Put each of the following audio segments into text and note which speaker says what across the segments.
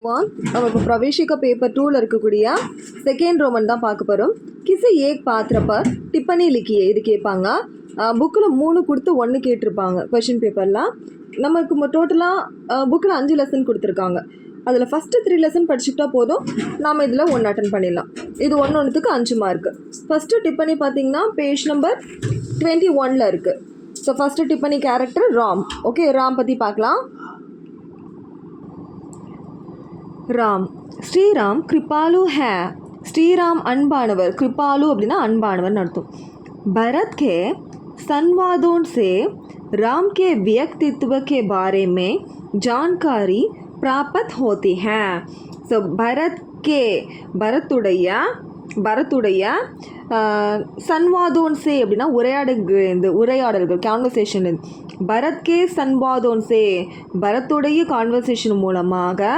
Speaker 1: நம்ம இப்போ பிரவேशिका पेपर 2ல இருக்கக்கூடிய செகண்ட் ரோமன் தான் பார்க்க போகிறோம். கிசி ஏக் பாத்திர பர் டிப்பனி லிக்கியே இது கேட்பாங்க. புக்கில் 3 கொடுத்து 1 கேட்டிருப்பாங்க கொஷின் பேப்பர்லாம். நமக்கு டோட்டலாக புக்கில் 5 லெசன் கொடுத்துருக்காங்க. அதில் ஃபஸ்ட்டு 3 லெசன் படிச்சுக்கிட்டா போதும், நாம் இதில் 1 அட்டன் பண்ணிடலாம். இது ஒன்றுக்கு 5 மார்க்கு. ஃபஸ்ட்டு டிப்பனி பார்த்திங்கன்னா பேஜ் நம்பர் 21ல் இருக்குது. ஸோ ஃபஸ்ட்டு டிப்பனி கேரக்டர் ராம். ஓகே, ராம் பற்றி பார்க்கலாம். राम श्रीराम कृपालु है. श्रीराम अनबानवर, कृपालु அப்படினா अनबानवर अर्थम. भरत के संवादों से राम के व्यक्तित्व के बारे में जानकारी प्राप्त होती है. सो பரத்துடைய சன்வாதோன்சே அப்படின்னா உரையாடல்கள் கான்வர்சேஷன். பரத்கே சன்வாதோன்சே பரத்துடைய கான்வர்சேஷன் மூலமாக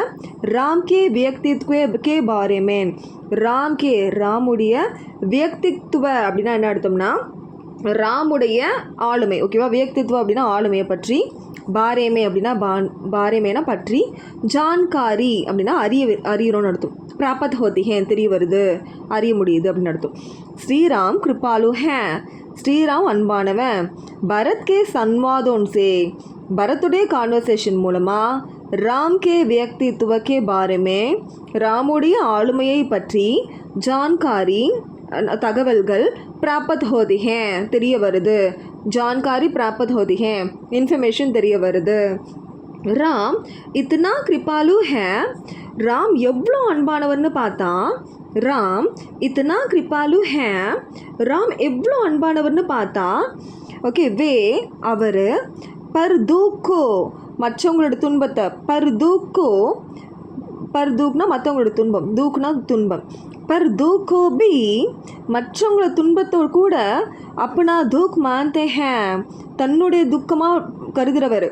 Speaker 1: ராம்கே வியக்தித்வே பாரேமே ராமுடைய வியக்தித்வ அப்படின்னா என்ன அர்த்தம்னா ராமுடைய ஆளுமை. ஓகேவா, வியக்தித்வ அப்படின்னா ஆளுமையை பற்றி, பாரேமே அப்படின்னா பாரேமேனா பற்றி, ஜான்காரி அப்படின்னா அறியறோன்னு அர்த்தம். प्राप्त होती है தெரிய வருது, அறிய முடியுது அப்படின்னு அர்த்தம். ஸ்ரீராம் கிருபாலு ஹே, ஸ்ரீராம் அன்பானவன். பரத் கே சன்வாதோன் சே பரத்துடைய கான்வர்சேஷன் மூலமாக ராம் கே வியக்தித்துவ கே பாரமே ராமுடைய ஆளுமையை பற்றி ஜான்காரி தகவல்கள் பிராப்த் ஹோதி ஹே தெரிய வருது. ஜான்காரி பிராப்த் ஹோதி ஹே இன்ஃபர்மேஷன் தெரிய வருது. ராம் இத்தனா கிருபாலு ஹே, ராம் எவ்வளோ அன்பானவர்னு பார்த்தா ராம் இத்தனா கிருபாலு ஹே, ராம் எவ்வளோ அன்பானவர்னு பார்த்தா ஓகே வே அவர் பர் தூக்கோ மற்றவங்களோட துன்பத்தை, பர்தூக்னா மற்றவங்களோட துன்பம், தூக்குனா துன்பம், பர் தூக்கோ பி மற்றவங்களோட துன்பத்தோடு கூட அப்பனா தூக் மான்தே ஹே தன்னுடைய துக்கமாக கருதுகிறவர்.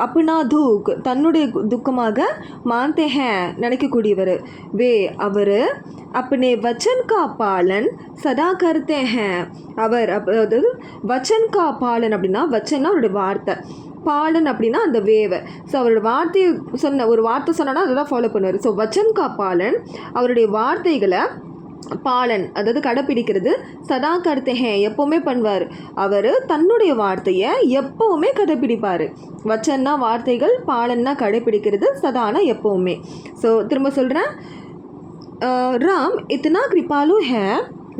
Speaker 1: அப்பனா தூக் தன்னுடைய துக்கமாக மான்தே ஹே நினைக்கக்கூடியவர். வே அவர் அப்பனே வச்சன் கா பாலன் சதா கருத்தே ஹே அவர் அதாவது வச்சன் கா பாலன் அப்படின்னா வச்சன்னா அவருடைய வார்த்தை, பாலன் அப்படின்னா அந்த வேவை. ஸோ அவரோட வார்த்தையை ஒரு வார்த்தை சொன்னா அதை தான் ஃபாலோ பண்ணுவார். ஸோ வச்சன் கா பாலன் அவருடைய வார்த்தைகளை பாலன் அதாவது கடைப்பிடிக்கிறது, சதா கருத்தே ஹே எப்போவுமே பண்ணுவார். அவர் தன்னுடைய வார்த்தையை எப்போவுமே கடைப்பிடிப்பார். வச்சன்னா வார்த்தைகள், பாலன்னா கடைப்பிடிக்கிறது, சதானா எப்போவுமே. ஸோ திரும்ப சொல்கிறேன், ராம் இத்தனா கிருபாலு ஹே,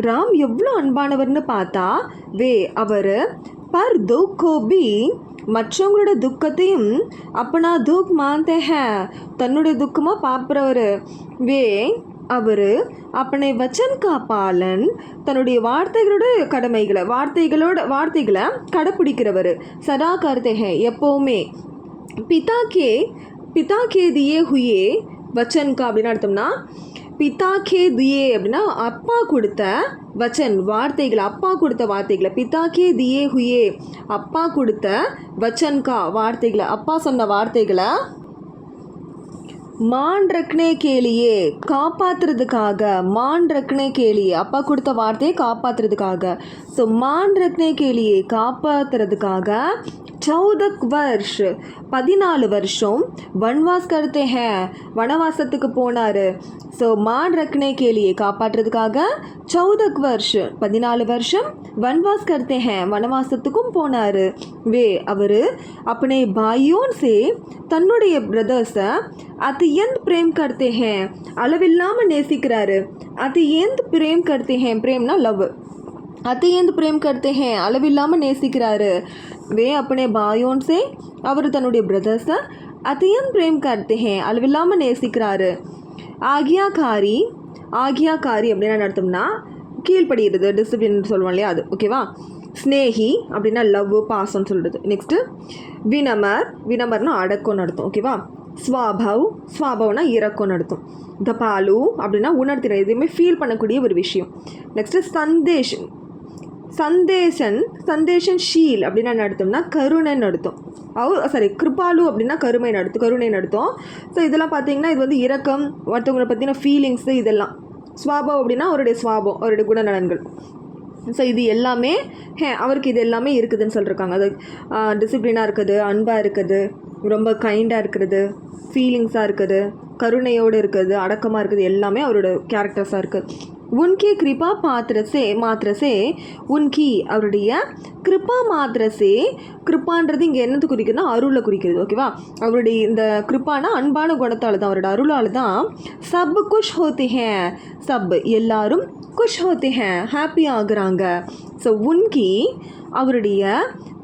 Speaker 1: ராம் எவ்வளோ அன்பானவர்னு பார்த்தா வே அவர் பர் துக்கோ பி மற்றவங்களோட துக்கத்தையும் அப்பனா துக் மான்தே ஹே தன்னுடைய துக்கமாக பார்க்குறவர். வே அவர் அப்பனை வச்சன் கா பாலன் தன்னுடைய வார்த்தைகளோட கடமைகளை வார்த்தைகளை கடைப்பிடிக்கிறவர். சதா கருத்தே ஹே எப்போவுமே. பிதா கே தியே ஹுயே வச்சன் கா அப்படின்னு அர்த்தம்னா பிதா கே தியே அப்படின்னா அப்பா கொடுத்த வச்சன் வார்த்தைகளை, அப்பா கொடுத்த வார்த்தைகளை, பிதா கே தியே ஹுயே அப்பா கொடுத்த வச்சன் கா வார்த்தைகளை, அப்பா சொன்ன வார்த்தைகளை மான் ரக்னே கேலியே காப்பாற்றுறதுக்காக, மான் ரக்னே கேலியே அப்பா கொடுத்த வார்த்தையை காப்பாற்றுறதுக்காக. ஸோ மான் ரக்னே கேலியே காப்பாற்றுறதுக்காக 14 வருஷ 14 வருஷம் வன்வாஸ் கருத்தே ஹே வனவாசத்துக்கு போனார். ஸோ மான் ரக்னே கேலியே காப்பாற்றுறதுக்காக 14 வருஷம் 14 வருஷம் வன்வாஸ் கருத்தே ஹே வனவாசத்துக்கும் போனார். வே அவர் அப்பனே பாயோன் சே தன்னுடைய பிரதர்ஸை அத்தியந்த் பிரேம் கர்த்தே ஹே அளவில்லாமல் நேசிக்கிறாரு. அத்தியந்த் பிரேம் கர்த்தே ஹே பிரேம்னா லவ், அத்தியந்த் பிரேம் கர்த்தே ஹே அளவில்லாமல் நேசிக்கிறாரு. வே அப்பனே பாயோன் சே அவர் தன்னுடைய பிரதர்ஸை அத்தியந்த் பிரேம் கர்த்தே ஹே அளவில்லாமல் நேசிக்கிறாரு. ஆக்யாகாரி அப்படின்னு என்ன அர்த்தம்னா கீழ்படுகிறது, டிசிப்ளின் சொல்லுவோம் இல்லையா அது. ஓகேவா, ஸ்னேஹி அப்படின்னா லவ், பாசம்னு சொல்கிறது. நெக்ஸ்ட்டு வினமர்னா அடக்கம்னு அர்த்தம். ஓகேவா, ஸ்வாபவ்னா இறக்கம்னு அர்த்தம். தபாலு அப்படின்னா உணர்த்தின எதுவுமே ஃபீல் பண்ணக்கூடிய ஒரு விஷயம். நெக்ஸ்ட்டு சந்தேஷன் ஷீல் அப்படின்னா என்ன அர்த்தம்னா கருணைன்னு அர்த்தம். கிருபாலு அப்படின்னா கருணைன்னு அர்த்தம். ஸோ இதெல்லாம் பார்த்தீங்கன்னா இது வந்து இரக்கம், மற்றவங்களை பற்றின ஃபீலிங்ஸு, இதெல்லாம். ஸ்வாபம் அப்படின்னா அவருடைய ஸ்வாபம், அவருடைய குணநலன்கள். ஸோ இது எல்லாமே அவருக்கு இது எல்லாமே இருக்குதுன்னு சொல்லியிருக்காங்க. அது டிசிப்ளினாக இருக்குது, அன்பாக இருக்குது, ரொம்ப கைண்டாக இருக்கிறது, ஃபீலிங்ஸாக இருக்குது, கருணையோடு இருக்கிறது, அடக்கமாக இருக்குது, எல்லாமே அவரோட கேரக்டர்ஸாக இருக்குது. உன்கி கிருபா மாத்திரசே உன்கி அவருடைய கிருபா மாத்திரசே, கிருப்பான்றது இங்கே என்னது குறிக்குதுன்னா அருளை குறிக்கிறது. ஓகேவா? அவருடைய இந்த கிருப்பானா அன்பான குணத்தால் தான், அவரோட அருளால் தான் சப் குஷ் ஹோத்தி ஹே, சப் எல்லாரும் குஷ் ஹோத்தி ஹே ஹாப்பி ஆகுறாங்க. ஸோ உன்கி அவருடைய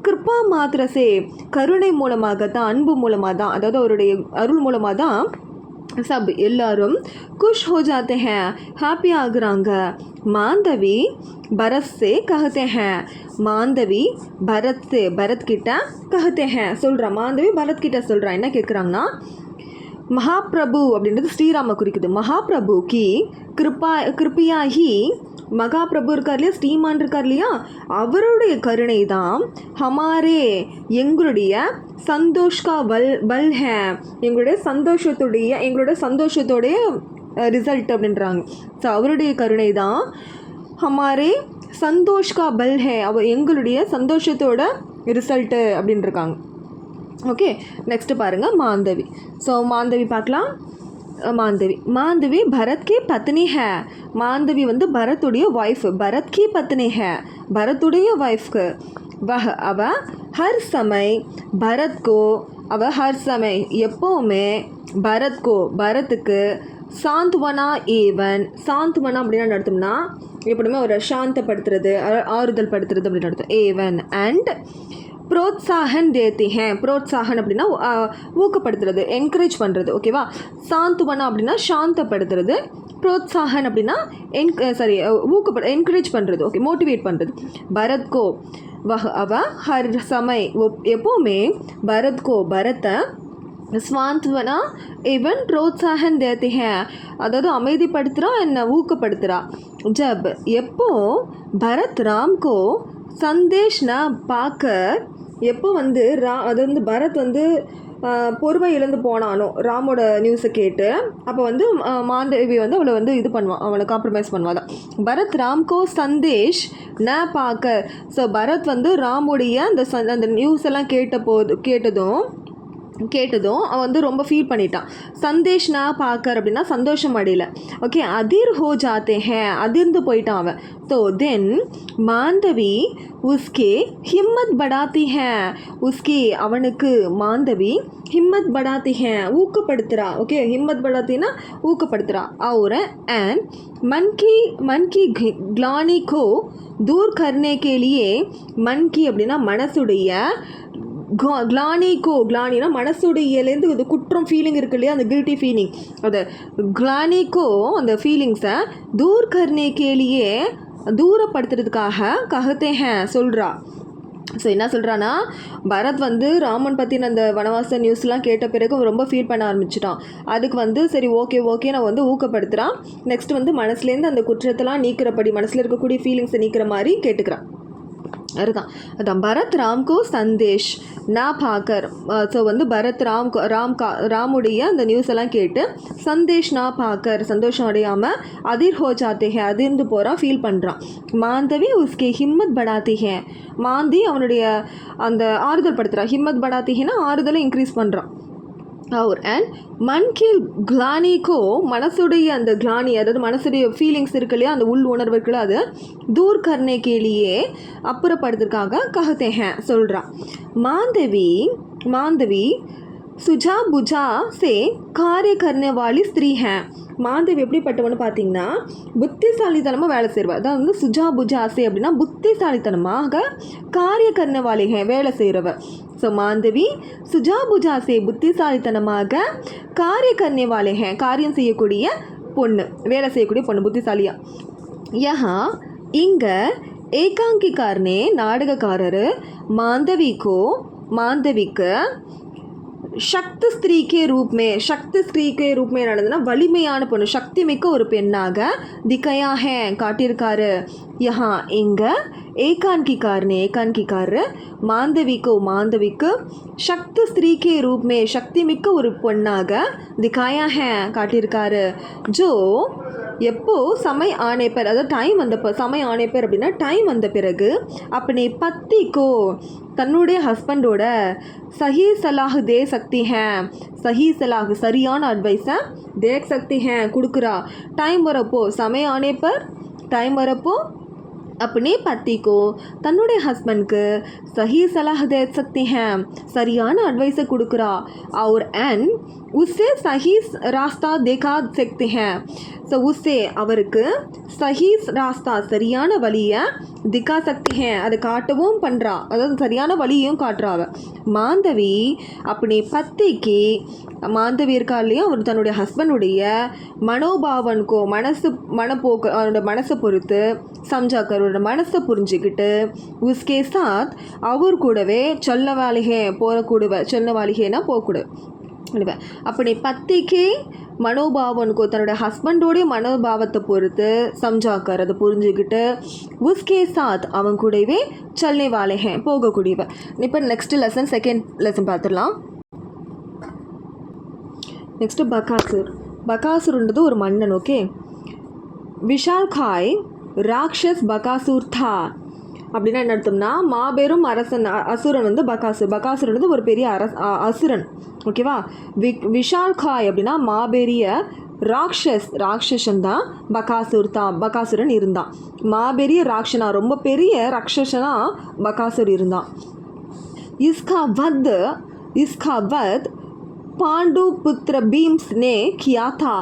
Speaker 1: கிருப்பா மாத்திரசே கருணை மூலமாக தான், அன்பு மூலமாக தான், அதாவது அவருடைய அருள் மூலமாக தான் சப் எல்லாரும் குஷ் ஹோ ஜாத்தே ஹேன் ஹாப்பி ஆகுறாங்க. மாந்தவி பரத் சே கஹத்தே ஹேன், மாந்தவி பரத் கிட்ட கஹத்தே ஹேன் சொல்கிறா, மாந்தவி பரத் கிட்ட சொல்கிறா. என்ன கேட்குறாங்கன்னா, மகாபிரபு அப்படின்றது ஸ்ரீராம குறிக்குது. மகாபிரபு கி கிருப்பியாகி, மகாபிரபு இருக்கார் இல்லையா, ஸ்ரீமான் இருக்கார் இல்லையா, அவருடைய கருணை தான் ஹமாரே எங்களுடைய சந்தோஷ்கா பல் ஹே, எங்களுடைய சந்தோஷத்தோடைய ரிசல்ட் அப்படின்றாங்க. ஸோ அவருடைய கருணை தான் ஹமாரே சந்தோஷ்கா பல் ஹே, எங்களுடைய சந்தோஷத்தோட ரிசல்ட்டு அப்படின்ட்டுருக்காங்க. ஓகே, நெக்ஸ்ட்டு பாருங்கள் மாந்தவி. ஸோ மாந்தவி பார்க்கலாம். மாந்தவி பரத் கி பத்னி ஹே, மாந்தவி வந்து பரத்துடைய ஒய்ஃப், பரத் கி பத்னி ஹே பரத்துடைய ஒய்ஃப்க்கு. அவ ஹர் சமய் பரத்கோ, அவ ஹர் சமய் எப்போவுமே பரத்துக்கு சாந்த்வனா ஏவன், சாந்த்வனா அப்படின்னு நடத்தோம்னா எப்படியுமே ஒரு சாந்தப்படுத்துறது, ஆறுதல் படுத்துறது அப்படின்னு நடத்தும். ஏவன் அண்ட் புரோத்சாகன் தேத்தி ஹே, புரோத்சாகன் அப்படின்னா ஊக்கப்படுத்துறது, என்கரேஜ் பண்ணுறது. ஓகேவா? சாந்துவனா அப்படின்னா சாந்தப்படுத்துறது, புரோத்சாகன் அப்படின்னா என்கரேஜ் பண்ணுறது. ஓகே, மோட்டிவேட் பண்ணுறது. பரத்கோ அவ ஹர் சமய் எப்போவுமே பரத்தை ஸ்வாந்த்வனா இவன் புரோத்சாகன் தேத்தி ஹே, அதாவது அமைதிப்படுத்துகிறா, என்ன ஊக்கப்படுத்துகிறா. ஜப் எப்போ பரத் ராம்கோ சந்தேஷ் ந பார்க்க, எப்போ வந்து அது வந்து பரத் வந்து பொறுமை இழந்து போனானோ ராமோட நியூஸை கேட்டு, அப்போ வந்து மாந்தவி வந்து அவளை வந்து இது பண்ணுவான், அவளை காம்ப்ரமைஸ் பண்ணுவாதான். பரத் ராம்கோ சந்தேஷ் ந பார்க்க, ஸோ பரத் வந்து ராமுடைய அந்த நியூஸ் எல்லாம் கேட்டதும் அவன் வந்து ரொம்ப ஃபீல் பண்ணிட்டான். சந்தேஷ்னா பார்க்கர் அப்படின்னா சந்தோஷம் அடையல. ஓகே, அதிர் ஹோ ஜாத்தே ஹே, அதிர்ந்து போயிட்டான் அவன். तो देन மாந்தவி உஸ்கே ஹிம்மத் படாத்தி ஹே, உஸ்கே அவனுக்கு மாந்தவி ஹிம்மத் படாத்தி ஹே ஊக்கப்படுத்துகிறா. ஓகே, ஹிம்மத் படாத்தின்னா ஊக்கப்படுத்துகிறா. और एंड मन की ग्लानी को दूर करने के लिए, मन की அப்படின்னா மனசுடைய, கிளானினா மனசுடையிலேருந்து இது குற்றம் ஃபீலிங் இருக்கு இல்லையா, அந்த கில்ட்டி ஃபீலிங், அது கிளானிக்கோ அந்த ஃபீலிங்ஸை தூர் கர்னே கேலியே தூரப்படுத்துறதுக்காக கஹத்தே ஹே சொல்கிறா. ஸோ என்ன சொல்கிறான்னா, பரத் வந்து ராமன் பற்றின அந்த வனவாச நியூஸ்லாம் கேட்ட பிறகு ரொம்ப ஃபீல் பண்ண ஆரம்பிச்சிட்டான். அதுக்கு வந்து சரி ஓகே நான் வந்து ஊக்கப்படுத்துகிறான். நெக்ஸ்ட் வந்து மனசுலேருந்து அந்த குற்றத்தெல்லாம் நீக்கிறபடி, மனசில் இருக்கக்கூடிய ஃபீலிங்ஸை நீக்கிற மாதிரி கேட்டுக்கிறான். அதுதான் பரத் ராம்கோ சந்தேஷ் நா பாக்கர். ஸோ வந்து பரத் ராமுடைய அந்த நியூஸ் எல்லாம் கேட்டு சந்தேஷ் நா பாக்கர் சந்தோஷம் அடையாமல் அதிர் ஹோ ஜாத்தே ஹே அதிர்ந்து போகிறான், ஃபீல் பண்ணுறான். மாந்தவி உஸ்கே ஹிம்மத் படாத்தி ஹே, மாந்தி அவனுடைய அந்த ஆறுதல் படுத்துகிறான். ஹிம்மத் படாத்தி ஹேனா ஆறுதலை இன்க்ரீஸ் பண்ணுறான். और एंड मन की ग्लानी को மனசுடைய அந்த கிளானி, அதாவது மனசுடைய ஃபீலிங்ஸ் இருக்கு இல்லையா, அந்த உள் உணர்வுகளை அது தூர் கர்னே கேலியே அப்புறப்படுறதுக்காக கஹத்தே ஹே சொல்கிறா. மாந்தவி சுஜா புஜா சே காரிய கர்னே வாலி ஸ்திரீ ஹே. மாந்தவி எப்படிப்பட்டவன்னு பார்த்தீங்கன்னா புத்திசாலித்தனமாக வேலை செய்வாள். அதான் வந்து சுஜா புஜாசே அப்படின்னா புத்திசாலித்தனமாக காரிய கர்ணவாளி ஹே வேலை செய்கிறவ. ஸோ மாந்தவி சுஜா புஜாசே புத்திசாலித்தனமாக காரிய கர்ணவாளி ஹே காரியம் செய்யக்கூடிய பொண்ணு, வேலை செய்யக்கூடிய பொண்ணு, புத்திசாலியா. யஹா இங்கே ஏகாங்கிக்காரனே நாடகக்காரர் மாந்தவிக்கு சக்தி ஸ்திரீக்கே ரூப்மே நடந்ததுன்னா வலிமையான பொண்ணு, சக்தி மிக்க ஒரு பெண்ணாக திக்கையாக காட்டியிருக்காரு. यहाँ இங்கே ஏகான்கிக்கார் மாந்தவிக்கு சக்தி ஸ்திரீ கே ரூப் மே சக்தி மிக்க ஒரு பொண்ணாக திகாயா ஹே காட்டியிருக்காரு. ஜோ எப்போ சமய ஆனே பேர், அதாவது டைம் வந்த சமய ஆனே பேர் அப்படின்னா டைம் வந்த பிறகு அப்பனே பத்திக்கோ தன்னுடைய ஹஸ்பண்டோட சஹி சலாஹ் தே சக்தி ஹே, சஹி சலாஹ் சரியான அட்வைஸை தேக் சக்தி ஹே கொடுக்குறா. டைம் வரப்போ சமய ஆனே பர் டைம் வரப்போ अपने पति को தன்னுடைய ஹஸ்பண்ட்க்கு சஹி சலாஹ் தே சக்தி ஹே சரியான அட்வைஸை கொடுக்குறா. और एंड उससे सही रास्ता देखा सकते हैं. ஸோ உஸ்ஸே அவருக்கு சஹி ராஸ்தா சரியான வழியை திக்கா சக்தி ஹே அதை காட்டவும் பண்ணுறா, அதாவது சரியான வழியையும் காட்டுறா. அவ மாந்தவி அப்படி பத்திக்கு மாந்தவி இருக்கா இல்லையா, அவர் தன்னுடைய ஹஸ்பண்டுடைய மனோபாவனுக்கோ மனப்போக்கு அவரோட மனசை பொறுத்து சம்ஜாக்கர் அவரோட மனசை புரிஞ்சுக்கிட்டு உஸ்கே சாத் அவர் கூடவே சொல்ல வாலிகே சொல்ல வாலிகேனா போகக்கூடாது. அப்படி பத்திக்கு மனோபாவனுக்கோ தன்னுடைய ஹஸ்பண்டோடைய மனோபாவத்தை பொறுத்து சம்ஜாக்கர் அதை புரிஞ்சுக்கிட்டு உஸ்கே சாத் அவன் கூடவே சல்லே வாலேஹே போகக்கூடியவ. இப்போ நெக்ஸ்ட் லெசன் செகண்ட் லெசன் பார்த்துடலாம். நெக்ஸ்ட்டு பகாசுர்ன்றது ஒரு மன்னன். ஓகே, விஷால் காய் ராக்ஷஸ் பகாசூர் தா அப்படின்னா என்ன அர்த்தம்னா மாபெரும் அசுரன் வந்து பகாசுரன் வந்து ஒரு பெரிய அசுரன். ஓகேவா. விஷால் காய் அப்படின்னா மாபெரிய ராட்சசன் தான் பகாசுரன் இருந்தான். மாபெரிய ராட்சனா ரொம்ப பெரிய ராட்சசனா பகாசுர் இருந்தான். இஸ்கா வத் பாண்டு புத்திர பீம்ஸ் நே கியா தா.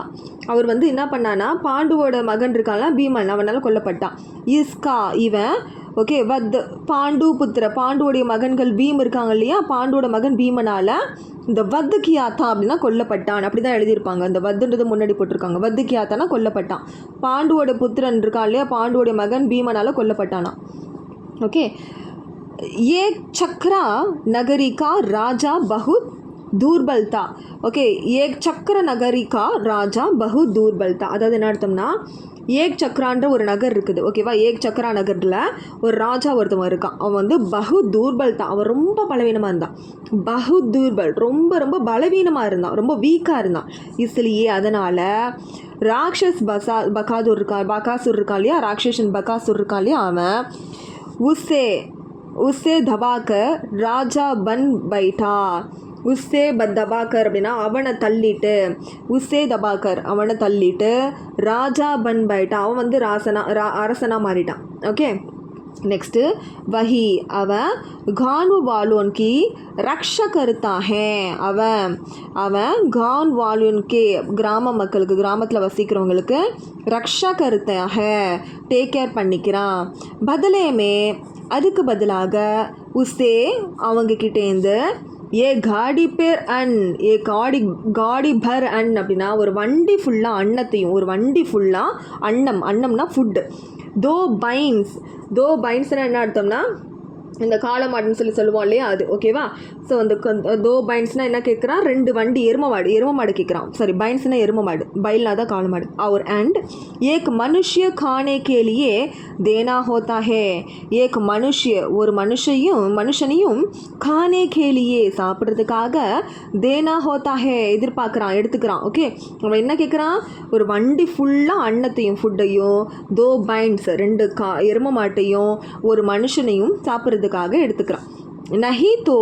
Speaker 1: அவர் வந்து என்ன பண்ணான்னா பாண்டுவோட மகன் இருக்கான்ல பீமன், அவனால் கொல்லப்பட்டான். இஸ்கா இவன் ஓகே வத் பாண்டு புத்திர பாண்டுவோடைய மகன்கள் பீம் இருக்காங்க இல்லையா, பாண்டுவோட மகன் பீமனால் இந்த வத்து கியாத்தா அப்படின்னா கொல்லப்பட்டான் அப்படி தான் எழுதியிருப்பாங்க. இந்த வத்துன்றது முன்னாடி போட்டிருக்காங்க. வத்து கியாத்தானா கொல்லப்பட்டான். பாண்டுவோட புத்திரன் இருக்கான் இல்லையா, பாண்டுவோடைய மகன் பீமனால் கொல்லப்பட்டானா. ஓகே, ஏக் சக்ரா நகரி கா ராஜா பகுத் தூர்பல் தா. ஓகே, ஏக் சக்கர நகரி கா ராஜா பகு தூர்பல் தா. அதாவது என்ன அர்த்தம்னா ஏக் சக்ரான்ற ஒரு நகர் இருக்குது. ஓகேவா, ஏக் சக்ரா நகரில் ஒரு ராஜா ஒருத்தவன் இருக்கான். அவன் வந்து பகு தூர்பல் தான், அவன் ரொம்ப பலவீனமாக இருந்தான். பகு தூர்பல் ரொம்ப ரொம்ப பலவீனமாக இருந்தான், ரொம்ப வீக்காக இருந்தான். இஸ்லியே அதனால் ராக்ஷஸ் பகாசுர் இருக்கான் இல்லையா, ராட்சசன் பகாசுர் இருக்கான் இல்லையா, அவன் உஸ்ஸே தபாக்கர் ராஜா பன் பைட்டா. உஸ்ஸே தபாக்கர் அப்படின்னா அவனை தள்ளிட்டு ராஜா பன் பைட்டா அவன் வந்து அரசனா மாறிட்டான். ஓகே, நெக்ஸ்ட்டு வஹி அவன் கான்வு வாலோன்கி ரக்ஷா கருத்தா ஹே. அவன் கான் வாலோன்கே கிராம மக்களுக்கு கிராமத்தில் வசிக்கிறவங்களுக்கு ரக்ஷா கருத்தா ஹே டேக் கேர் பண்ணிக்கிறான். பதிலேமே அதுக்கு பதிலாக உஸ்ஸே அவங்கக்கிட்டேருந்து ஏ காடி பேர் ஏ காடி பர் அப்படின்னா ஒரு வண்டி ஃபுல்லாக அன்னத்தையும், ஒரு வண்டி ஃபுல்லாக அன்னம்னா ஃபுட்டு. தோ பைன்ஸ்னால் என்ன அர்த்தம்னா இந்த காளமாடுன்னு சொல்லுவோம் இல்லையா அது. ஓகேவா. ஸோ அந்த தோ பைன்ஸ்னால் என்ன கேட்குறான், 2 வண்டி எரும மாடு கேட்குறான். சாரி, பைன்ஸ்னா எரும மாடு, பைல்னா தான் காளமாடு. और एंड एक मनुष्य खाने के लिए देना होता है. एक मनुष्य ஒரு மனுஷனையும் खाने के लिए சாப்பிட்றதுக்காக தேனா ஹோத்தா ஹே எடுத்துக்கிறான். ஓகே, அவன் என்ன கேட்குறான், ஒரு வண்டி ஃபுல்லாக அன்னத்தையும் ஃபுட்டையும், தோ பைன்ஸ் 2 எரும மாட்டையும் ஒரு மனுஷனையும் சாப்பிட்றதுக்காக எடுத்துக்கிறான். நஹிதோ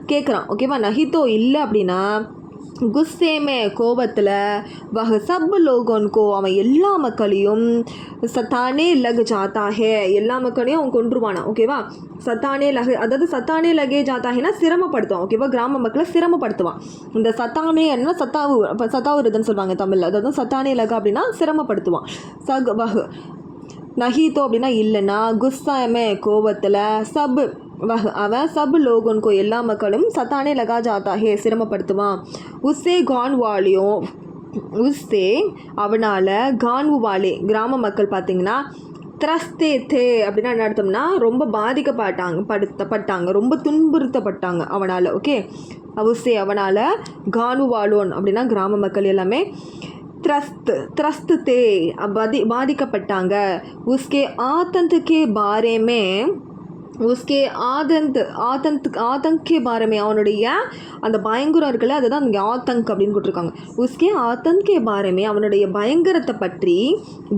Speaker 1: கேட்குறான். ஓகேவா, நஹிதோ இல்லை அப்படின்னா குஸ்ஸேமே கோபத்தில் வஹ சப் லோகோன்கோ அவன் எல்லா மக்களையும் சத்தானே லக் ஜாத்தா ஹே எல்லா மக்களையும் அவன் கொன்றுவானா. ஓகேவா, அதாவது சத்தானே லகே ஜாத்தாஹேனா சிரமப்படுத்துவான். ஓகேவா, கிராம மக்களை சிரமப்படுத்துவான். இந்த சத்தானே என்ன சத்தாவுறதுன்னு சொல்லுவாங்க தமிழில். அதாவது சத்தானே லக அப்படின்னா சிரமப்படுத்துவான். வஹ் நஹிதோ அப்படின்னா இல்லைன்னா குஸ்ஸாமே கோபத்தில் அவன் சப் லோகோன்கோ எல்லா மக்களும் சத்தானே லகா ஜாத்தா ஹே சிரமப்படுத்துவான். உஸ்ஸே கான்வாலியும் அவனால் கான்வாலே கிராம மக்கள் பார்த்திங்கன்னா த்ரஸ்தே தே அப்படின்னா என்ன அர்த்தம்னா ரொம்ப பாதிக்கப்பட்டாங்க ரொம்ப துன்புறுத்தப்பட்டாங்க அவனால். ஓகே, உஸ்ஸே அவனால் கான்வாலோன் அப்படின்னா கிராம மக்கள் எல்லாமே त्रस्त थे பாதிக்கப்பட்டாங்க. उसके आतंक के बारे में उसके ஆதங்க் கே பாரமே அவனுடைய அந்த பயங்கரம் இருக்குல்ல, அதுதான் அங்கே ஆத்தங்க் அப்படின்னு கொடுத்துருக்காங்க. உஸ்கே ஆத்தங்க் கே பாரமே அவனுடைய பயங்கரத்தை பற்றி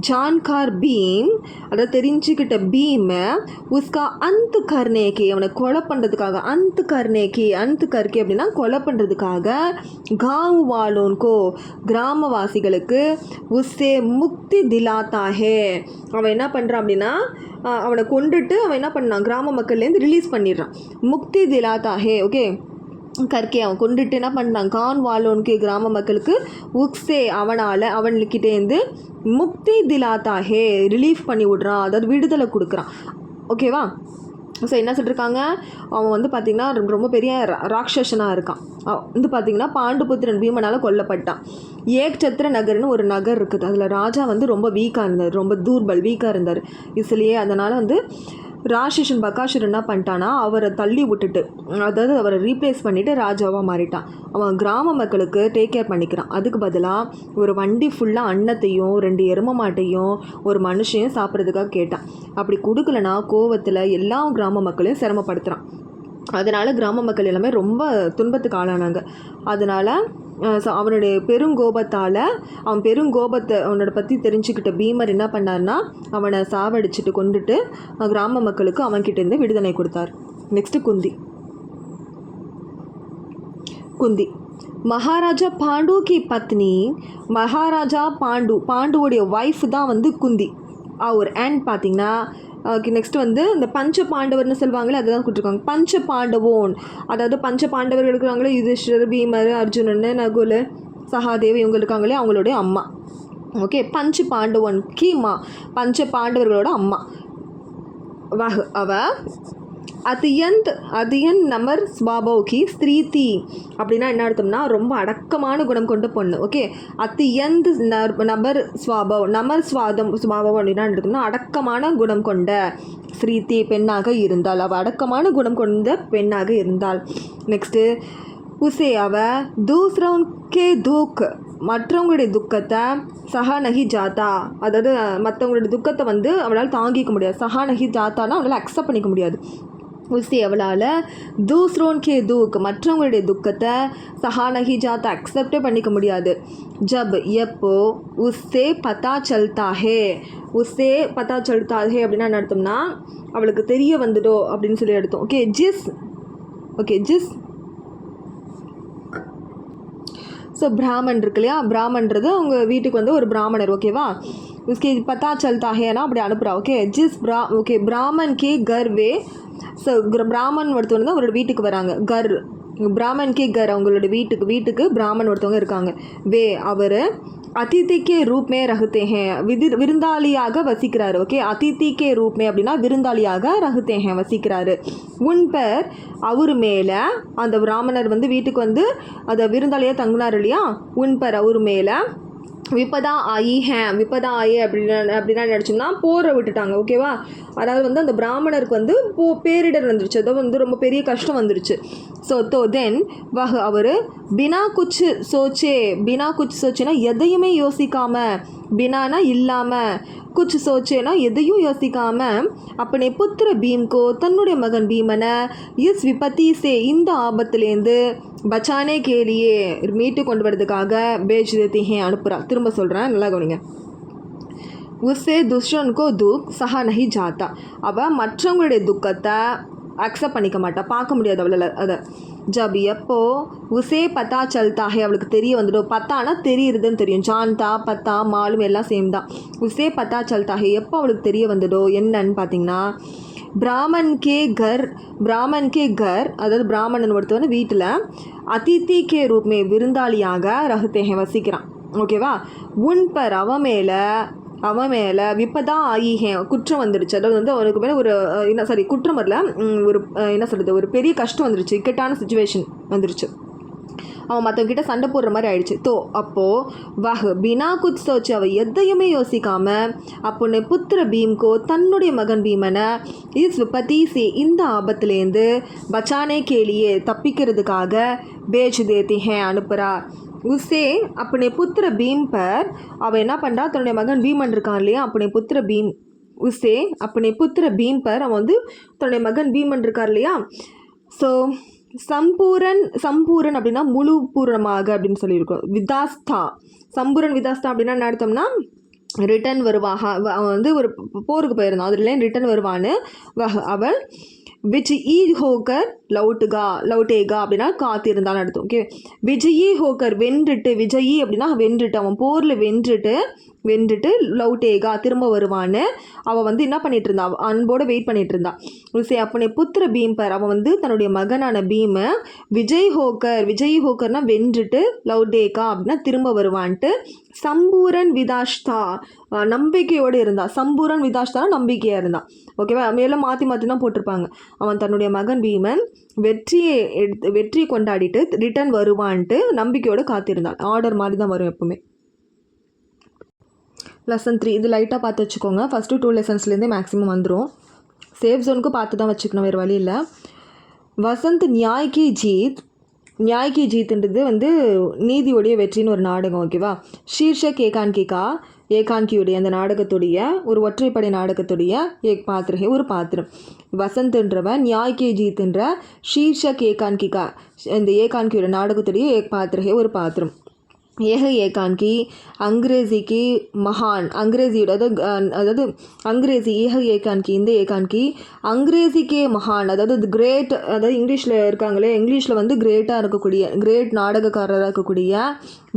Speaker 1: ஜான்கார் பீம் அதை தெரிஞ்சுக்கிட்ட பீம் உஸ்கா அந்த் கர்னேக்கி அவனை கொலை பண்ணுறதுக்காக அந்த் கர்கே அப்படின்னா கொலை பண்ணுறதுக்காக காவு வாலோன்கோ கிராமவாசிகளுக்கு உஸ்ஸே முக்தி திலாத்தாஹே அவன் என்ன பண்ணுறான் அப்படின்னா அவனை கொண்டுட்டு அவன் என்ன பண்ணான் கிராம மக்கள்லேருந்து ரிலீஸ் பண்ணிடுறான். முக்தி திலாத்தாஹே ஓகே கற்கே அவன் கொண்டுட்டு என்ன பண்ணான் கான் வாலோன்கே கிராம மக்களுக்கு உக்ஸே அவன்கிட்டேருந்து முக்தி திலாத்தாஹே ரிலீஃப் பண்ணி விடுறான், அதாவது விடுதலை கொடுக்குறான். ஓகேவா? ஸோ என்ன சொல்லியிருக்காங்க, அவன் வந்து பார்த்திங்கன்னா ரொம்ப பெரிய ராட்சசனாக இருக்கான். வந்து பார்த்திங்கன்னா பாண்டுபுத்திரன் பீமனால் கொல்லப்பட்டான். ஏக்சத்திர நகர்னு ஒரு நகர் இருக்குது, அதில் ராஜா வந்து ரொம்ப வீக்காக இருந்தார், ரொம்ப வீக்காக இருந்தார் இதுலேயே. அதனால் வந்து ராட்சசன் பகாசுரன் என்ன பண்ணிட்டான்னா அவரை தள்ளி விட்டுட்டு, அதாவது அவரை ரீப்ளேஸ் பண்ணிவிட்டு ராஜாவாக மாறிட்டான். அவன் கிராம மக்களுக்கு டேக் கேர் பண்ணிக்கிறான். அதுக்கு பதிலாக ஒரு வண்டி ஃபுல்லாக அன்னத்தையும் 2 எரும மாட்டையும் ஒரு மனுஷையும் சாப்பிட்றதுக்காக கேட்டான். அப்படி கொடுக்கலனா கோவத்தில் எல்லா கிராம மக்களையும் சிரமப்படுத்துகிறான். அதனால் கிராம மக்கள் எல்லாமே ரொம்ப துன்பத்துக்கு ஆளானாங்க. அதனால் அவனுடைய பெருங்கோபத்தை அவனோட பற்றி தெரிஞ்சுக்கிட்ட பீமர் என்ன பண்ணார்னா அவனை சாவடிச்சுட்டு கொண்டுட்டு கிராம மக்களுக்கு அவன்கிட்டேருந்து விடுதலை கொடுத்தார். நெக்ஸ்ட்டு குந்தி மகாராஜா பாண்டு கி பத்னி மகாராஜா பாண்டுவோடைய ஒய்ஃப் தான் வந்து குந்தி. அவர் அண்ட் பார்த்திங்கன்னா நெக்ஸ்ட் வந்து இந்த பஞ்ச பாண்டவர்னு சொல்லுவாங்களே அதுதான் கொடுத்துருக்காங்க. பஞ்ச பாண்டவோன் அதாவது பஞ்ச பாண்டவர்கள் இருக்கிறாங்களே யுதிஷ்டர் பீமர் அர்ஜுனன் நகுல் சகாதேவ் இவங்க இருக்காங்களே அவங்களுடைய அம்மா. ஓகே பஞ்ச பாண்டவன் கீமா பஞ்ச பாண்டவர்களோட அம்மா. அவ அதியன் நமர் ஸ்வாபோகி ஸ்திரீதி அப்படின்னா என்ன அர்த்தம்னா ரொம்ப அடக்கமான குணம் கொண்ட பொண்ணு. ஓகே அதியந்த் நமர் ஸ்வாபம் அப்படின்னா எடுத்தோம்னா அடக்கமான குணம் கொண்ட ஸ்ரீதி பெண்ணாக இருந்தாள். அவள் அடக்கமான குணம் கொண்ட பெண்ணாக இருந்தாள். நெக்ஸ்ட்டு உசே அவ தூஸ்ரவுன்கே தூக் மற்றவங்களுடைய துக்கத்தை சஹானஹி ஜாத்தா அதாவது மற்றவங்களுடைய துக்கத்தை வந்து அவளால் தாங்கிக்க முடியாது. சஹானஹி ஜாத்தானா அவளால் அக்செப்ட் பண்ணிக்க முடியாது. உஸ்தி அவளால் தூஸ்ரோன்கே தூக் மற்றவங்களுடைய துக்கத்தை சஹானஹி ஜாத்தா அக்செப்டே பண்ணிக்க முடியாது. ஜப் எப்போ உஸ்ஸே பதா சல்தாஹே அப்படின்னா என்ன அர்த்தம்னா அவளுக்கு தெரிய வந்துடோ அப்படின்னு சொல்லி எடுத்தோம். ஜிஸ் ஸோ பிராமன் இருக்கு இல்லையா, பிராமன்றது அவங்க வீட்டுக்கு வந்து ஒரு பிராமணர். ஓகேவா? உஸ்கே பத்தா சல்தாஹேனா அப்படி அனுப்புகிறா. ஓகே பிராமன் கே கர்வே. ஸோ பிராமன் ஒருத்தவங்க தான் அவரோட வீட்டுக்கு வராங்க. பிராமன் கே அவங்களோட வீட்டுக்கு பிராமன் ஒருத்தவங்க இருக்காங்க. அவர் அதிதிக்கே ரூப்மே ரகுத்தேஹே விருந்தாளியாக வசிக்கிறாரு. ஓகே அதிதிக்கே ரூப்மே அப்படின்னா விருந்தாளியாக ரகுத்தேஹே வசிக்கிறாரு. உன்பர் அவர் மேலே அந்த பிராமணர் வந்து வீட்டுக்கு வந்து அதை விருந்தாளியாக தங்கினார் இல்லையா, உன்பர் அவர் மேலே விபதா ஆயி அப்படின்னா நினச்சோம்னா போரை விட்டுட்டாங்க. ஓகேவா? அதாவது வந்து அந்த பிராமணருக்கு வந்து பேரிடர் வந்துருச்சு, அதாவது வந்து ரொம்ப பெரிய கஷ்டம் வந்துருச்சு. ஸோ தென் அவர் பினா குச் சோச்சேனா எதையுமே யோசிக்காமல், பினானா இல்லாமல், குச் சோச்சேனா எதையும் யோசிக்காமல் அப்பனே புத்திர பீம்கோ தன்னுடைய மகன் பீமனை இஸ் விபத்தி சே இந்த ஆபத்துலேருந்து பச்சானே கேலியே மீட்டு கொண்டு வரதுக்காக பேஜ் தேத்திஹே அனுப்புகிறா. திரும்ப சொல்கிறேன், நல்லா கவனிங்க. உஸ்ஸே துஷ்ரன்கோ துக் சஹா நஹி ஜாத்தா அவள் மற்றவங்களுடைய துக்கத்தை அக்செப்ட் பண்ணிக்க மாட்டா, பார்க்க முடியாது அவளால் அதை. ஜப் எப்போ உசே பத்தா சல்தாஹே அவளுக்கு தெரிய வந்துடும். பத்தானா தெரியுதுன்னு தெரியும், ஜான்தா பத்தா மாலும் எல்லாம் சேம் தான். உசே பத்தா சல்தாஹே எப்போ அவளுக்கு தெரிய வந்துடும் என்னன்னு பார்த்தீங்கன்னா பிராமன் கே கர் அதாவது பிராமணன் ஒருத்தவன் வீட்டில் அதிதி கே ரூப்மே விருந்தாளியாக ரகுத்தேஹே வசிக்கிறான். ஓகேவா? உன்பர் அவன் மேலே விபதா ஆயிஹே குற்றம் வந்துடுச்சு. அதாவது வந்து அவனுக்கு மேலே ஒரு குற்றம் வரல, ஒரு பெரிய கஷ்டம் வந்துருச்சு, இக்கட்டான சுச்சுவேஷன் வந்துருச்சு. அவன் மற்றவங்கிட்ட சண்டை போடுற மாதிரி ஆயிடுச்சு. அப்போது பினா குச் சோச்சு அவள் எதையுமே யோசிக்காமல் அப்போன்னு புத்திர பீம்கோ தன்னுடைய மகன் பீமனை இஸ் விபத்தி சே இந்த ஆபத்துலேருந்து பச்சானே கேலியே தப்பிக்கிறதுக்காக பேஜ் தேத்திஹே அனுப்புகிறா. உசே अपने पुत्र भीम पर அவன் என்ன பண்ணுறா தன்னுடைய மகன் பீமன் இருக்கான் இல்லையா अपने पुत्र भीम உசே अपने पुत्र भीम पर அவன் வந்து தன்னுடைய மகன் பீமன் இருக்கார் இல்லையா ஸோ சம்பூரன் அப்படின்னா முழு பூரணமாக அப்படின்னு சொல்லியிருக்கோம் விதாஸ்தா சம்பூரன் விதாஸ்தா அப்படின்னா என்ன அர்த்தம்னா ரிட்டன் வருவாக அவன் வந்து ஒரு போருக்கு போயிருந்தான் அதுலேயும் ரிட்டன் வருவான்னு அவள் விஜயி ஹோக்கர் லவுட்டேகா அப்படின்னா காத்திருந்தான்னு அர்த்தம் ஓகே விஜயி ஹோக்கர் வென்றுட்டு விஜயி அப்படின்னா வென்றுட்டு அவன் போரில் வென்றுட்டு லவுட்டேகா திரும்ப வருவான்னு அவள் வந்து என்ன பண்ணிட்டு இருந்தா அன்போடு வெயிட் பண்ணிட்டு இருந்தா உசே அப்பனே புத்திர பீம் பர் அவன் வந்து தன்னுடைய மகனான பீமை விஜய் ஹோக்கர்னா வென்றுட்டு லவுட்டேகா அப்படின்னா திரும்ப வருவான்ட்டு சம்பூரன் விதாஷ்தா நம்பிக்கையோடு இருந்தான் சம்பூரன் விதாஷ்தா நம்பிக்கையாக இருந்தான் ஓகேவா மேலும் மாற்றி தான் போட்டிருப்பாங்க அவன் தன்னுடைய மகன் பீமன் வெற்றி கொண்டாடிட்டு ரிட்டன் வருவான்ட்டு நம்பிக்கையோடு காத்திருந்தான் ஆர்டர் மாதிரி தான் வரும் எப்பவுமே லெசன் 3 இது லைட்டாக பார்த்து வச்சுக்கோங்க ஃபஸ்ட்டு 2 லெசன்ஸ்லேருந்தே மேக்ஸிமம் வந்துடும் சேஃப் ஜோனுக்கு பார்த்து தான் வச்சுக்கணும் வேறு வழி இல்லை வசந்த் நியாய்கி ஜீத்ன்றது வந்து நீதியோடைய வெற்றின்னு ஒரு நாடகம் ஓகேவா ஷீர்ஷக் ஏகான்கியுடைய அந்த நாடகத்துடைய ஒரு ஒற்றைப்படை நாடகத்துடைய ஒரு பாத்திரம் வசந்த்ன்றவன் நியாய்கி ஜீத்ன்ற ஷீர்ஷக் ஏகான்கிகா இந்த ஏகான்கியோட நாடகத்துடைய ஒரு பாத்திரம் ஏகான்கி அங்கிரேசிக்கு மகான் அங்கிரேசியோட அதாவது அங்கிரேசி ஏகான்கி இந்த ஏகான்கி அங்கிரேசிக்கே மகான் அதாவது கிரேட் அதாவது இங்கிலீஷில் இருக்காங்களே இங்கிலீஷில் வந்து கிரேட் நாடகக்காரராக இருக்கக்கூடிய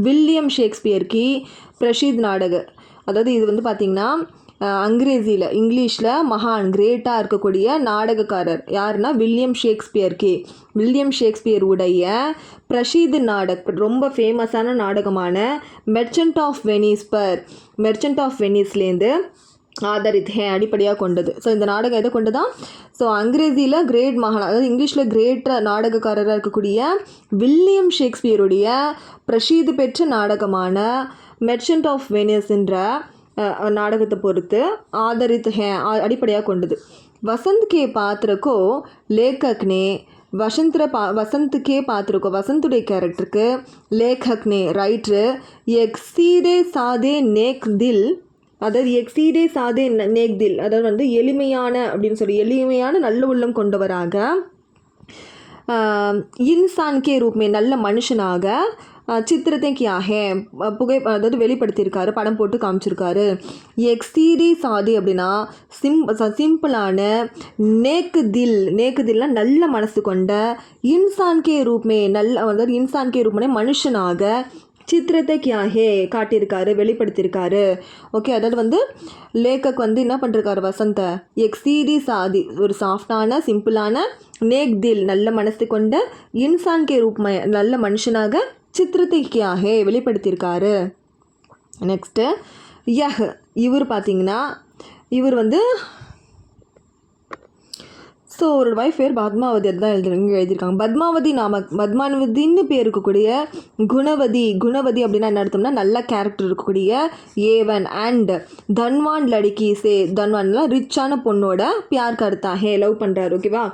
Speaker 1: வில்லியம் ஷேக்ஸ்பியர்க்கு பிரசித் நாடக அதாவது இது வந்து பார்த்திங்கன்னா இங்கிலீஷில் மகான் கிரேட்டாக இருக்கக்கூடிய நாடகக்காரர் யாருன்னா வில்லியம் ஷேக்ஸ்பியர் உடைய பிரசித் ரொம்ப ஃபேமஸான நாடகமான மெர்ச்சன்ட் ஆஃப் வெனிஸ்லேருந்து அடிப்படையாக கொண்டது ஸோ இந்த நாடகம் எதை கொண்டு தான் ஸோ அங்கிரேசியில் கிரேட் மகான் அதாவது இங்கிலீஷில் கிரேட் நாடகக்காரராக இருக்கக்கூடிய வில்லியம் ஷேக்ஸ்பியருடைய பிரசித்தி பெற்ற நாடகமான மெர்ச்சன்ட் ஆஃப் வெனிஸ்ன்ற நாடகத்தை பொறுத்து அடிப்படையாக கொண்டது வசந்த் கே பாத்திரக்கோ லேखक வசந்துக்கே பார்த்துருக்கோம் வசந்துடைய கேரக்டருக்கு லேखक ரைட்ரு எக்ஸீடே சாதே நேக் தில் அதாவது வந்து எளிமையான அப்படின்னு சொல்லி எளிமையான நல்ல உள்ளம் கொண்டவராக இன்சான்கே ரூப்மே நல்ல மனுஷனாக சித்திரத்தை அதாவது வெளிப்படுத்தியிருக்காரு படம் போட்டு காமிச்சிருக்காரு எக்ஸீடி சாதி அப்படின்னா சிம்பிளான நேக்கு தில்னா நல்ல மனசு கொண்ட இன்சான்கே ரூப்மே அதாவது இன்சான்கே ரூப்மே மனுஷனாக சித்திரத்தை காட்டியிருக்காரு வெளிப்படுத்தியிருக்காரு ஓகே அதாவது வந்து லேखक வந்து என்ன பண்ணிருக்காரு வசந்த எக்ஸீடி சாதி ஒரு சாஃப்டான சிம்பிளான நேக் தில் நல்ல மனசு கொண்ட இன்சான்கே ரூப்மே நல்ல மனுஷனாக சித்திரத்தை வெளிப்படுத்தியிருக்காரு நெக்ஸ்ட்டு இவர் பார்த்தீங்கன்னா இவர் வந்து ஸோ ஒரு வைஃப் பேர் பத்மாவதி அதுதான் எழுதியிருக்காங்க பத்மாவதின்னு பேர் இருக்கக்கூடிய குணவதி அப்படின்னா என்ன அர்த்தம்னா நல்ல கேரக்டர் இருக்கக்கூடிய ஏவன் அண்ட் தன்வான் லடிக்கி தன்வான்லாம் ரிச்சான பொண்ணோட பியார் கருத்தா லவ் பண்ணுறாரு ஓகேவா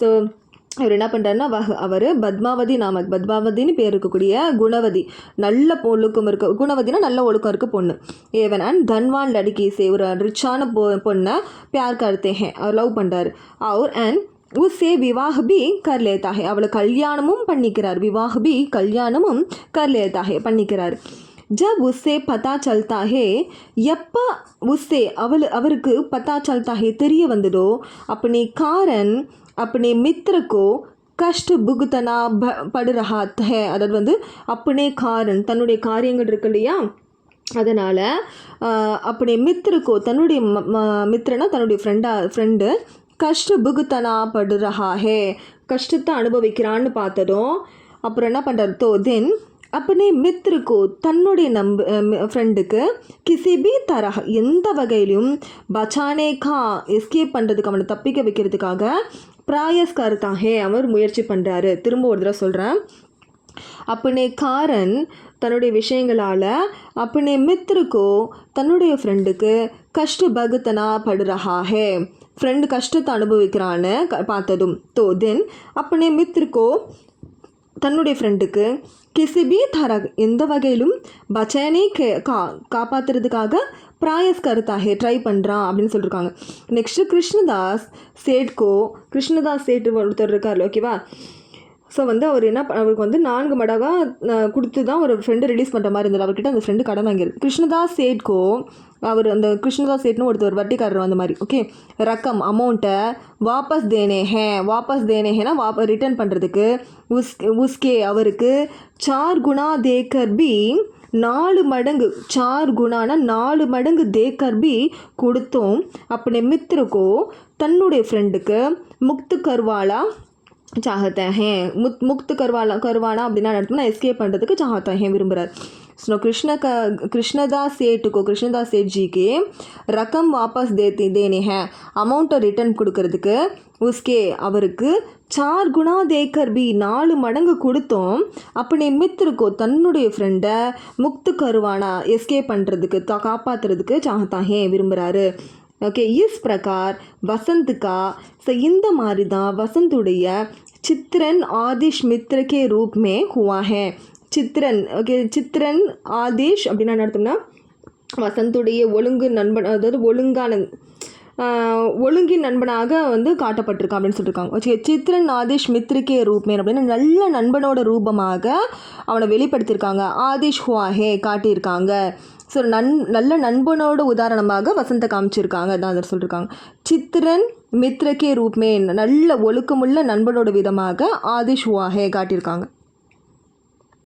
Speaker 1: ஸோ அவர் என்ன பண்ணுறாருன்னா அவர் பத்மாவதின்னு பேர் இருக்கக்கூடிய குணவதி நல்ல ஒழுக்கம் குணவதினா நல்ல ஒழுக்கம் இருக்க பொண்ணு ஏவன் அண்ட் தன்வான் லடிக்கி ஒரு ரிச்சான பொண்ணை பியார் கருத்தே அவர் லவ் பண்ணுறாரு அவர் அண்ட் உஸ்ஸே விவாஹ் பி கர் லேத்தா அவளை கல்யாணமும் பண்ணிக்கிறார் பண்ணிக்கிறார் जब उससे पता चलता है எப்போ उससे அவருக்கு पता चलता है தெரிய வந்ததோ अपने कारण अपने मित्र को கஷ்ட புகுத்தனா படு ரஹா है அதாவது வந்து अपने कारण தன்னுடைய காரியங்கள் இருக்கு இல்லையா அதனால் अपने मित्र को தன்னுடைய மித்திரனா தன்னுடைய ஃப்ரெண்டு கஷ்ட புகுத்தனா படு ரஹா है கஷ்டத்தை அனுபவிக்கிறான்னு பார்த்ததும் அப்புறம் என்ன பண்ணுறாரு தென் अपने मित्र को தன்னுடைய ஃப்ரெண்டுக்கு கிசி பி தரஹ எந்த வகையிலும் பச்சானே கா எஸ்கேப் பண்ணுறதுக்கு அவனை தப்பிக்க வைக்கிறதுக்காக பிராயஸ் கருத்தாகே அவர் முயற்சி பண்ணுறாரு திரும்ப ஒரு தடவை சொல்கிறேன் अपने காரன் தன்னுடைய விஷயங்களால் अपने मित्र को தன்னுடைய ஃப்ரெண்டுக்கு கஷ்ட பகுத்தனா படு ரஹா है ஃப்ரெண்டு கஷ்டத்தை அனுபவிக்கிறான்னு பார்த்ததும் தென் अपने मित्र को தன்னுடைய ஃப்ரெண்டுக்கு கிசி பி தரக் எந்த வகையிலும் பச்சனை காப்பாற்றுறதுக்காக பிராயஸ் கருத்தாகே ட்ரை பண்ணுறான் அப்படின்னு சொல்லியிருக்காங்க. நெக்ஸ்ட்டு கிருஷ்ணதாஸ் சேட் ஒருத்தர் இருக்கார் ஓகேவா. ஸோ வந்து அவர் அவருக்கு வந்து 4 மடங்காக கொடுத்து தான் ஒரு ஃப்ரெண்டு ரிலீஸ் பண்ணுற மாதிரி இருந்தது. அவர்கிட்ட அந்த ஃப்ரெண்டு கடன் வாங்கியிருக்கு. கிருஷ்ணதாஸ் சேட்கோ அவர் அந்த கிருஷ்ணதாஸ் சேட்னு ஒருத்தர் வட்டிக்காரர் அந்த மாதிரி ஓகே. ரக்கம் அமௌண்ட்டை வாபஸ் தேனேனா ரிட்டர்ன் பண்ணுறதுக்கு உஸ்கே அவருக்கு 4 குணா தேக்கர் பி 4 மடங்கு 4 குணானா 4 மடங்கு தேக்கர் பி கொடுத்தோம். அப்படி மித்திருக்கோ தன்னுடைய ஃப்ரெண்டுக்கு முக்து கர்வாலா चाहते हैं मुक्त करवाना அப்படின்னா நடத்துனா எஸ்கேப் பண்ணுறதுக்கு चाहते हैं விரும்புகிறார். ஸோ கிருஷ்ணதாஸ் சேட் ஜிக்கு ரகம் வாபஸ் தேனே ஹே அமௌண்ட்டை ரிட்டர்ன் கொடுக்கறதுக்கு உஸ்கே அவருக்கு 4 குணா தேக்கர் பி 4 மடங்கு கொடுத்தோம். அப்படி மித்திருக்கோ தன்னுடைய ஃப்ரெண்டை முக்து கருவானா எஸ்கேப் பண்ணுறதுக்கு காப்பாற்றுறதுக்கு चाहता है விரும்புகிறாரு. ஓகே. இஸ் பிரகார் வசந்த் கா ஸோ இந்த மாதிரி தான் வசந்துடைய சித்ரன் ஆதிஷ் மித்ர கே ரூப் மே ஹுவா ஹே. சித்ரன் ஓகே. சித்ரன் ஆதிஷ் அப்படின்னா நடத்தோம்னா வசந்துடைய ஒழுங்கு நண்பன், அதாவது ஒழுங்கின் நண்பனாக வந்து காட்டப்பட்டிருக்கான் அப்படின்னு சொல்லியிருக்காங்க. ஓகே. சித்ரன் ஆதிஷ் மித்ரிகே ரூப்மேன் அப்படின்னு நல்ல நண்பனோட ரூபமாக அவனை வெளிப்படுத்தியிருக்காங்க. ஆதிஷ் ஹுவாஹே காட்டியிருக்காங்க. ஸோ நல்ல நண்பனோட உதாரணமாக வசந்த காமிச்சிருக்காங்க. அதான் அதை சொல்லியிருக்காங்க. சித்ரன் மித்ரகே ரூப்மேன் நல்ல ஒழுக்கமுள்ள நண்பனோட விதமாக ஆதிஷ் ஹுவாஹே காட்டியிருக்காங்க.